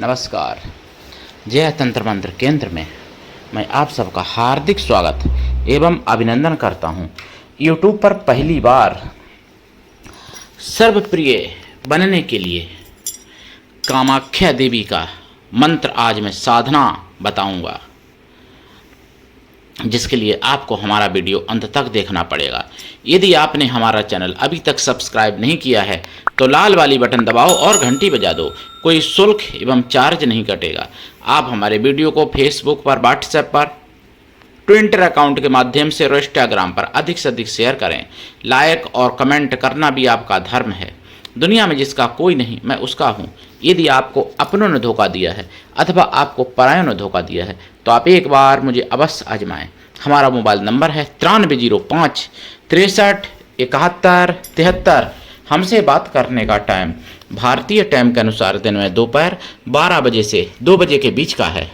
नमस्कार। जय तंत्र मंत्र केंद्र में मैं आप सबका हार्दिक स्वागत एवं अभिनंदन करता हूं। YouTube पर पहली बार सर्वप्रिय बनने के लिए कामाख्या देवी का मंत्र आज मैं साधना बताऊंगा, जिसके लिए आपको हमारा वीडियो अंत तक देखना पड़ेगा। यदि आपने हमारा चैनल अभी तक सब्सक्राइब नहीं किया है तो लाल वाली बटन दबाओ और घंटी बजा दो। कोई शुल्क एवं चार्ज नहीं कटेगा। आप हमारे वीडियो को फेसबुक पर, व्हाट्सएप पर, ट्विटर अकाउंट के माध्यम से और इंस्टाग्राम पर अधिक से अधिक शेयर करें। लाइक और कमेंट करना भी आपका धर्म है। दुनिया में जिसका कोई नहीं मैं उसका हूँ। यदि आपको अपनों ने धोखा दिया है अथवा आपको परायों ने धोखा दिया है तो आप एक बार मुझे अवश्य आजमाएं। हमारा मोबाइल नंबर है 9305 63 71 73। हमसे बात करने का टाइम भारतीय टाइम के अनुसार दिन में दोपहर 12 बजे से 2 बजे के बीच का है।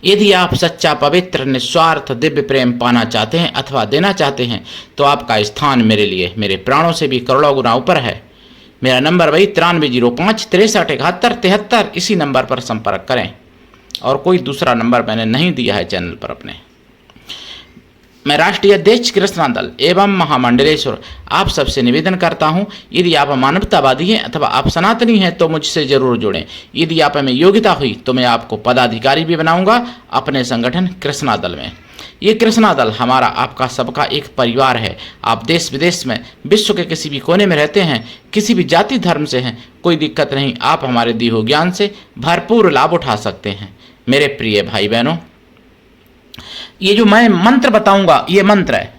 यदि आप सच्चा, पवित्र, निस्वार्थ दिव्य प्रेम पाना चाहते हैं अथवा देना चाहते हैं तो आपका स्थान मेरे लिए मेरे प्राणों से भी करोड़ों गुना ऊपर है। मेरा नंबर वही 9305 63 71 73। इसी नंबर पर संपर्क करें और कोई दूसरा नंबर मैंने नहीं दिया है चैनल पर अपने। मैं राष्ट्रीय अध्यक्ष कृष्णा दल एवं महामंडलेश्वर आप सबसे निवेदन करता हूं, यदि आप मानवतावादी हैं अथवा आप सनातनी हैं तो मुझसे जरूर जुड़ें। यदि आप में योग्यता हुई तो मैं आपको पदाधिकारी भी बनाऊंगा अपने संगठन कृष्णा दल में। ये कृष्णा दल हमारा आपका सबका एक परिवार है। आप देश विदेश में, विश्व के किसी भी कोने में रहते हैं, किसी भी जाति धर्म से हैं, कोई दिक्कत नहीं। आप हमारे दिए हुए ज्ञान से भरपूर लाभ उठा सकते हैं। मेरे प्रिय भाई बहनों, ये जो मैं मंत्र बताऊंगा ये मंत्र है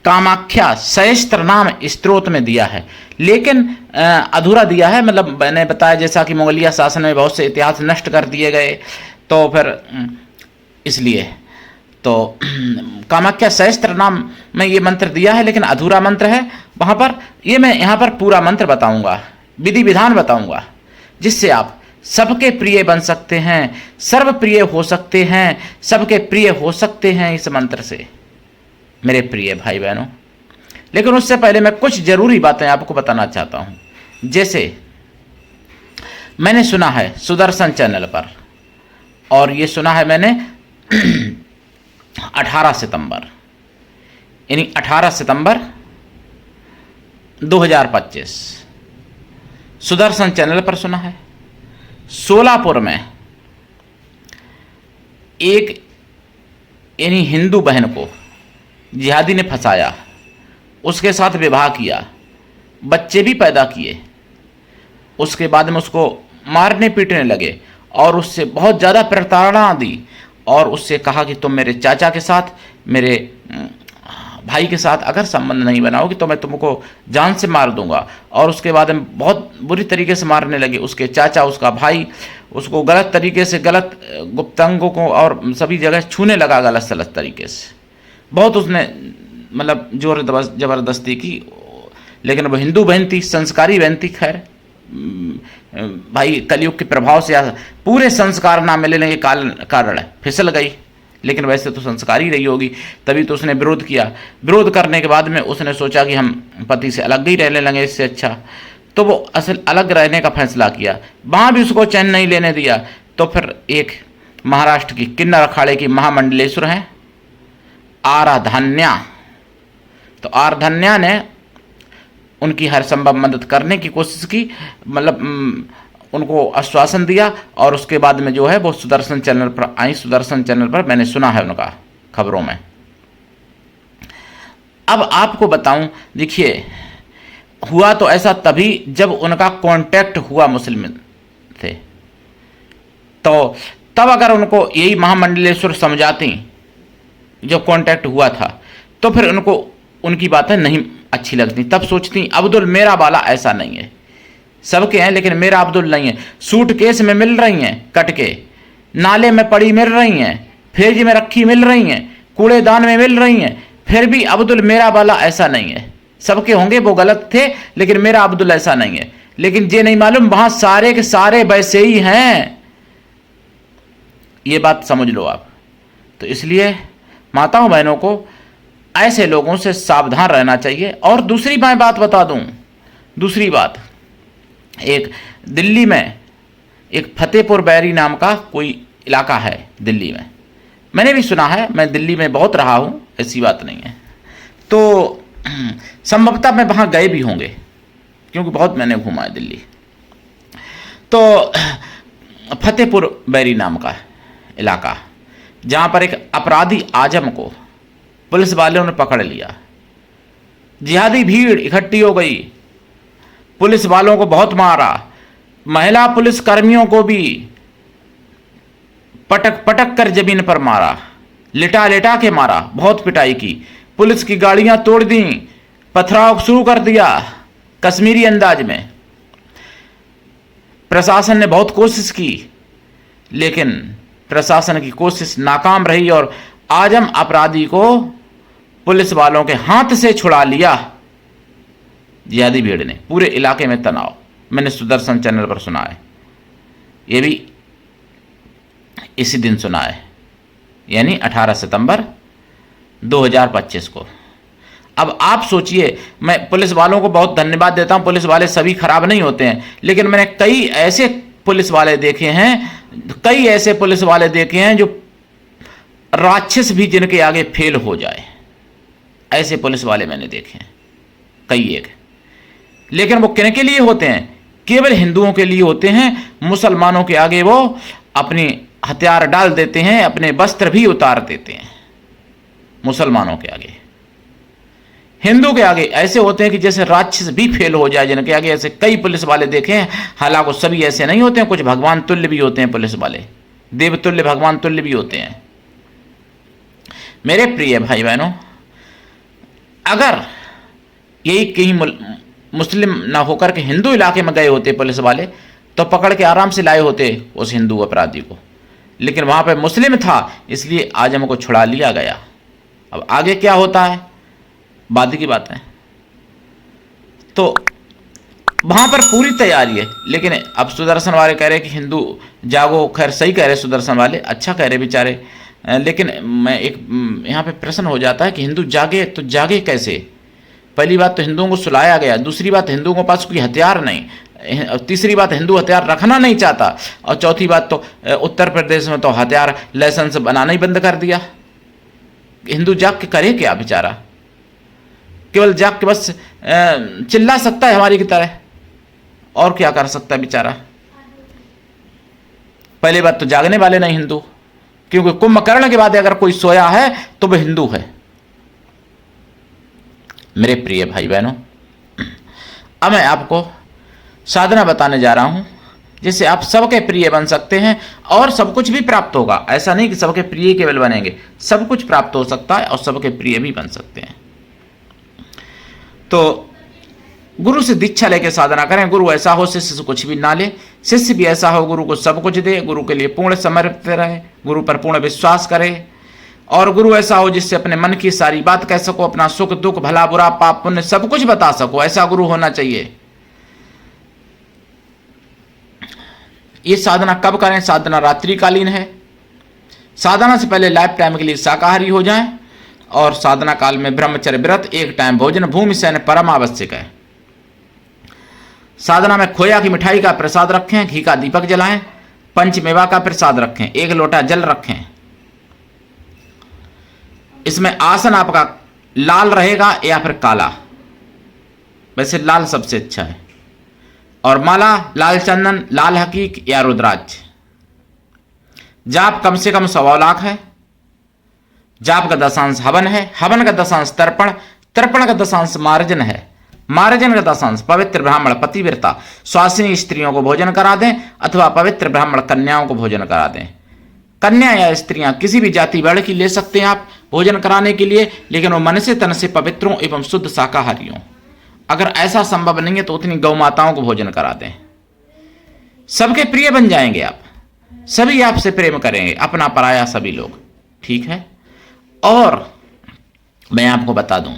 कामाख्या सहस्त्र नाम स्त्रोत में दिया है, लेकिन अधूरा दिया है। मतलब मैंने बताया जैसा कि मुगलिया शासन में बहुत से इतिहास नष्ट कर दिए गए, तो फिर इसलिए तो कामाख्या सहस्त्र नाम में ये मंत्र दिया है, लेकिन अधूरा मंत्र है वहाँ पर। ये मैं यहाँ पर पूरा मंत्र बताऊंगा, विधि विधान बताऊंगा, जिससे आप सबके प्रिय बन सकते हैं, सर्वप्रिय हो सकते हैं, सबके प्रिय हो सकते हैं इस मंत्र से मेरे प्रिय भाई बहनों। लेकिन उससे पहले मैं कुछ जरूरी बातें आपको बताना चाहता हूं। जैसे मैंने सुना है सुदर्शन चैनल पर, और ये सुना है मैंने 18 सितंबर यानी 18 सितंबर 2025 सुदर्शन चैनल पर सुना है। सोलापुर में एक यानी हिंदू बहन को जिहादी ने फंसाया, उसके साथ विवाह किया, बच्चे भी पैदा किए। उसके बाद में उसको मारने पीटने लगे और उससे बहुत ज़्यादा प्रताड़ना दी और उससे कहा कि तुम मेरे चाचा के साथ, मेरे भाई के साथ अगर संबंध नहीं बनाओगे तो मैं तुमको जान से मार दूंगा। और उसके बाद में बहुत बुरी तरीके से मारने लगे। उसके चाचा, उसका भाई उसको गलत तरीके से, गलत गुप्तांगों को और सभी जगह छूने लगा गलत सलत तरीके से। बहुत उसने मतलब जोर जबरदस्ती की, लेकिन वो हिंदू बहन थी, संस्कारी बहन थी। खैर भाई कलयुग के प्रभाव से पूरे संस्कार ना मिलने के कारण फिसल गई, लेकिन वैसे तो संस्कारी रही होगी, तभी तो उसने विरोध किया। विरोध करने के बाद में उसने सोचा कि हम पति से अलग ही रहने लगे, इससे अच्छा तो वो असल अलग रहने का फैसला किया। वहाँ भी उसको चैन नहीं लेने दिया। तो फिर एक महाराष्ट्र की किन्नर अखाड़े की महामंडलेश्वर हैं आराधन्या, तो आराधन्या ने उनकी हर संभव मदद करने की कोशिश की, मतलब उनको आश्वासन दिया। और उसके बाद में जो है वो सुदर्शन चैनल पर आई। सुदर्शन चैनल पर मैंने सुना है उनका खबरों में। अब आपको बताऊं, देखिए हुआ तो ऐसा तभी जब उनका कांटेक्ट हुआ मुस्लिम थे, तो तब अगर उनको यही महामंडलेश्वर समझाती जो कांटेक्ट हुआ था तो फिर उनको उनकी बातें नहीं अच्छी लगती। तब सोचती अब्दुल मेरा वाला ऐसा नहीं है, सबके हैं लेकिन मेरा अब्दुल नहीं है। सूटकेस में मिल रही हैं कट के, नाले में पड़ी मिल रही हैं, फ्रिज में रखी मिल रही हैं, कूड़ेदान में मिल रही हैं, फिर भी अब्दुल मेरा वाला ऐसा नहीं है। सबके होंगे वो गलत थे, लेकिन मेरा अब्दुल ऐसा नहीं है। लेकिन ये नहीं मालूम वहां सारे के सारे वैसे ही हैं। ये बात समझ लो आप। तो इसलिए माताओं बहनों को ऐसे लोगों से सावधान रहना चाहिए। और दूसरी मैं बात बता दूं, दूसरी बात, एक दिल्ली में एक फतेहपुर बैरी नाम का कोई इलाका है दिल्ली में, मैंने भी सुना है, मैं दिल्ली में बहुत रहा हूँ, ऐसी बात नहीं है। तो संभवतः मैं वहाँ गए भी होंगे क्योंकि बहुत मैंने घूमा है दिल्ली। तो फतेहपुर बैरी नाम का इलाका, जहाँ पर एक अपराधी आजम को पुलिस वालों ने पकड़ लिया। जिहादी भीड़ इकट्ठी हो गई, पुलिस वालों को बहुत मारा, महिला पुलिस कर्मियों को भी पटक पटक कर जमीन पर मारा, लिटा लिटा के मारा, बहुत पिटाई की, पुलिस की गाड़ियां तोड़ दी, पथराव शुरू कर दिया कश्मीरी अंदाज में। प्रशासन ने बहुत कोशिश की लेकिन प्रशासन की कोशिश नाकाम रही और आजम अपराधी को पुलिस वालों के हाथ से छुड़ा लिया। जिहादी भीड़ ने पूरे इलाके में तनाव, मैंने सुदर्शन चैनल पर सुना है, ये भी इसी दिन सुना है, यानी 18 सितंबर 2025 को। अब आप सोचिए, मैं पुलिस वालों को बहुत धन्यवाद देता हूं, पुलिस वाले सभी खराब नहीं होते हैं, लेकिन मैंने कई ऐसे पुलिस वाले देखे हैं जो राक्षस भी जिनके आगे फेल हो जाए, ऐसे पुलिस वाले मैंने देखे हैं कई एक। लेकिन वो किन के लिए होते हैं? केवल हिंदुओं के लिए होते हैं। मुसलमानों के आगे वो अपनी हथियार डाल देते हैं, अपने वस्त्र भी उतार देते हैं। मुसलमानों के आगे, हिंदू के आगे ऐसे होते हैं कि जैसे राक्षस भी फेल हो जाए, जिनके आगे ऐसे कई पुलिस वाले देखे हैं। हालांकि सभी ऐसे नहीं होते हैं, कुछ भगवान तुल्य भी होते हैं पुलिस वाले, देवतुल्य भगवान तुल्य भी होते हैं। मेरे प्रिय भाई बहनों, अगर यही कहीं मुस्लिम ना होकर के हिंदू इलाके में गए होते पुलिस वाले तो पकड़ के आराम से लाए होते उस हिंदू अपराधी को, लेकिन वहां पे मुस्लिम था इसलिए आजम को छुड़ा लिया गया। अब आगे क्या होता है बाद की बात है। तो वहां पर पूरी तैयारी है, लेकिन अब सुदर्शन वाले कह रहे कि हिंदू जागो। खैर सही कह रहे सुदर्शन वाले, अच्छा कह रहे बेचारे, लेकिन मैं एक यहाँ पे प्रश्न हो जाता है कि हिंदू जागे तो जागे कैसे? पहली बात तो हिंदुओं को सुलाया गया, दूसरी बात हिंदुओं के पास कोई हथियार नहीं, तीसरी बात हिंदू हथियार रखना नहीं चाहता, और चौथी बात तो उत्तर प्रदेश में तो हथियार लाइसेंस बनाना ही बंद कर दिया। हिंदू जाग के करे क्या बेचारा? केवल जाग के बस चिल्ला सकता है हमारी की तरह, और क्या कर सकता है बेचारा? पहली बात तो जागने वाले नहीं हिंदू, क्योंकि कुंभकर्ण के बाद अगर कोई सोया है तो वह हिंदू है। मेरे प्रिय भाई बहनों, अब मैं आपको साधना बताने जा रहा हूं जिससे आप सबके प्रिय बन सकते हैं और सब कुछ भी प्राप्त होगा। ऐसा नहीं कि सबके प्रिय केवल बनेंगे, सब कुछ प्राप्त हो सकता है और सबके प्रिय भी बन सकते हैं। तो गुरु से दीक्षा लेके साधना करें। गुरु ऐसा हो शिष्य से कुछ भी ना ले, शिष्य भी ऐसा हो गुरु को सब कुछ दे, गुरु के लिए पूर्ण समर्पित रहे, गुरु पर पूर्ण विश्वास करे, और गुरु ऐसा हो जिससे अपने मन की सारी बात कह सको, अपना सुख दुख भला बुरा पाप पुण्य सब कुछ बता सको, ऐसा गुरु होना चाहिए। ये साधना कब करें? साधना रात्रिकालीन है। साधना से पहले लाइफ टाइम के लिए शाकाहारी हो जाएं, और साधना काल में ब्रह्मचर्य व्रत, एक टाइम भोजन, भूमि शयन परम आवश्यक है। साधना में खोया की मिठाई का प्रसाद रखें, घी का दीपक जलाएं, पंचमेवा का प्रसाद रखें, एक लोटा जल रखें। इसमें आसन आपका लाल रहेगा या फिर काला, वैसे लाल सबसे अच्छा है, और माला लाल चंदन, लाल हकीक या रुद्राक्ष। जाप कम से कम 1.25 लाख है। जाप का दशांश हवन है, हवन का दशांश तर्पण, तर्पण का दशांश मार्जन है, मार्जन का दशांश पवित्र ब्राह्मण पतिव्रता स्वासिनी स्त्रियों को भोजन करा दें, अथवा पवित्र ब्राह्मण कन्याओं को भोजन करा दें। कन्या या स्त्रियां किसी भी जाति वर्ण की ले सकते हैं आप भोजन कराने के लिए, लेकिन वो मन से तन से पवित्रों एवं शुद्ध शाकाहारियों। अगर ऐसा संभव नहीं है तो उतनी गौ माताओं को भोजन करा दें। सबके प्रिय बन जाएंगे आप, सभी आपसे प्रेम करेंगे, अपना पराया सभी लोग, ठीक है। और मैं आपको बता दूं,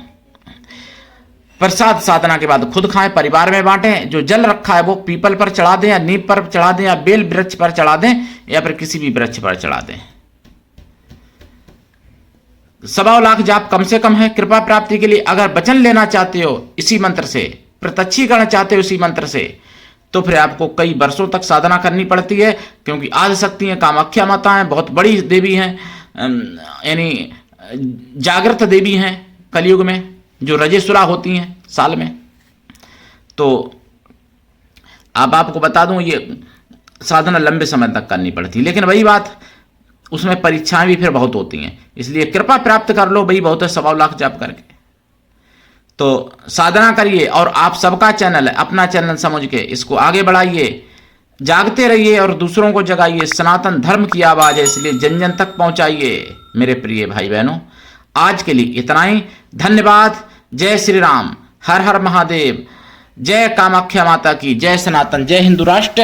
प्रसाद साधना के बाद खुद खाएं, परिवार में बांटें। जो जल रखा है वो पीपल पर चढ़ा दें, या नीम पर चढ़ा दें, या बेल वृक्ष पर चढ़ा दें, या फिर किसी भी वृक्ष पर चढ़ा दें। 1.25 लाख जाप कम से कम है कृपा प्राप्ति के लिए। अगर वचन लेना चाहते हो इसी मंत्र से, प्रत्यक्षीकरण चाहते हो इसी मंत्र से, तो फिर आपको कई वर्षों तक साधना करनी पड़ती है, क्योंकि आदिशक्ति हैं, कामाख्या माता हैं, बहुत बड़ी देवी हैं, यानी जागृत देवी हैं कलयुग में, जो रजेसुला होती हैं साल में। तो अब आपको बता दूं, ये साधना लंबे समय तक करनी पड़ती है, लेकिन वही बात, उसमें परीक्षाएं भी फिर बहुत होती हैं, इसलिए कृपा प्राप्त कर लो, वही बहुत है 1.25 लाख जाप करके। तो साधना करिए, और आप सबका चैनल है, अपना चैनल समझ के इसको आगे बढ़ाइए, जागते रहिए और दूसरों को जगाइए। सनातन धर्म की आवाज है, इसलिए जन जन तक पहुंचाइए मेरे प्रिय भाई बहनों। आज के लिए इतना ही, धन्यवाद। जय श्री राम, हर हर महादेव, जय कामाख्या माता की, जय सनातन, जय हिंदू राष्ट्र।